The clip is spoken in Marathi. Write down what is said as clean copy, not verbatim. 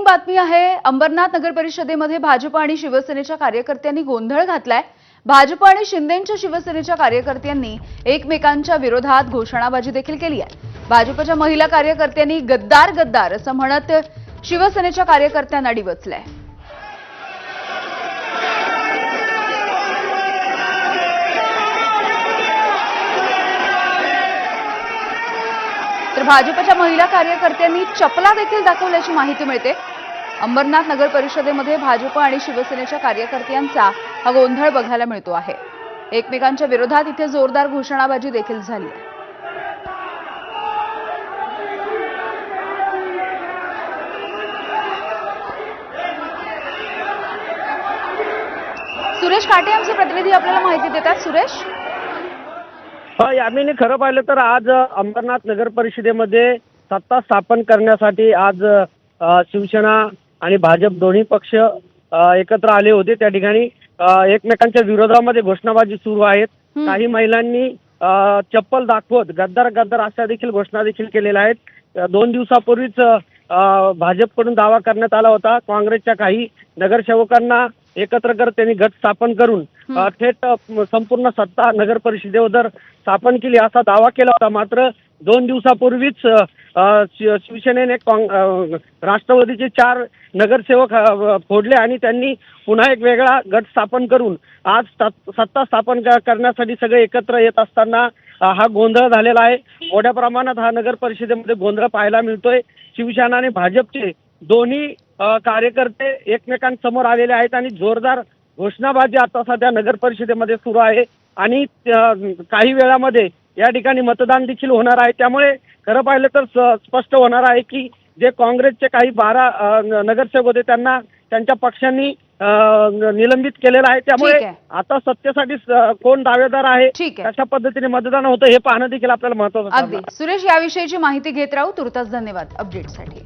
बातमी आहे। अंबरनाथ नगर परिषदेमध्ये भाजप आणि शिवसेनेच्या कार्यकर्त्यांनी गोंधळ घातलाय। भाजप आणि शिंदेंच्या शिवसेनेच्या कार्यकर्त्यांनी एकमेकांच्या विरोधात घोषणाबाजी देखील केली आहे। भाजपच्या महिला कार्यकर्त्यांनी गद्दार गद्दार असं म्हणत शिवसेनेच्या कार्यकर्त्यांना डिवचलंय। तर भाजपच्या महिला कार्यकर्त्यांनी चपला देखील दाखवल्याची माहिती मिळते। अंबरनाथ नगर परिषदेमध्ये भाजप आणि शिवसेनेच्या कार्यकर्त्यांचा हा गोंधळ बघायला मिळतो आहे। एकमेकांच्या विरोधात इथे जोरदार घोषणाबाजी देखील झाली आहे। सुरेश काटे आमचे प्रतिनिधी आपल्याला माहिती देतात। सुरेश, यामिनी खरं पाहिलं तर आज अंबरनाथ नगर परिषदेमध्ये सत्ता स्थापन करण्यासाठी आज शिवसेना आणि भाजप दोन्ही पक्ष एकत्र आले होते। त्या ठिकाणी एकमेकांच्या विरोधामध्ये घोषणाबाजी सुरू आहेत। काही महिलांनी चप्पल दाखवत गद्दार गद्दार अशा देखील घोषणा देखील केलेल्या आहेत। 2 दिवसापूर्वीच भाजपकडून दावा करण्यात आला होता। काँग्रेसच्या काही नगरसेवकांना एकत्र करत त्यांनी गट स्थापन करून थेट संपूर्ण सत्ता नगर परिषदेवर स्थापन केली असा दावा केला होता। मात्र 2 दिवसापूर्वीच शिवसेनेने राष्ट्रवादीचे 4 नगरसेवक फोडले आणि त्यांनी पुन्हा एक वेगळा गट स्थापन करून आज सत्ता स्थापन करण्यासाठी सगळे एकत्र येत असताना हा गोंधळ झालेला आहे। मोठ्या प्रमाणात हा नगर परिषदेमध्ये गोंधळ पाहायला मिळतोय। शिवसेना आणि भाजपचे दोन्ही कार्यकर्ते एकमेकांसमोर आलेले आहेत आणि जोरदार घोषणाबाजी आता सध्या नगर परिषदेमध्ये सुरू आहे आणि काही वेळामध्ये या ठिकाणी मतदान देखील होणार आहे। त्यामुळे खरं पाहिलं तर स्पष्ट होणार आहे की जे काँग्रेसचे काही 12 नगरसेवक होते त्यांना त्यांच्या पक्षांनी निलंबित केलेलं आहे। त्यामुळे आता सत्तेसाठी कोण दावेदार आहे, कशा पद्धतीने मतदान होतं हे पाहणं देखील आपल्याला महत्त्वाचं आहे। अगदी सुरेश, याविषयीची माहिती घेत राहू। तुर्तास धन्यवाद अपडेटसाठी।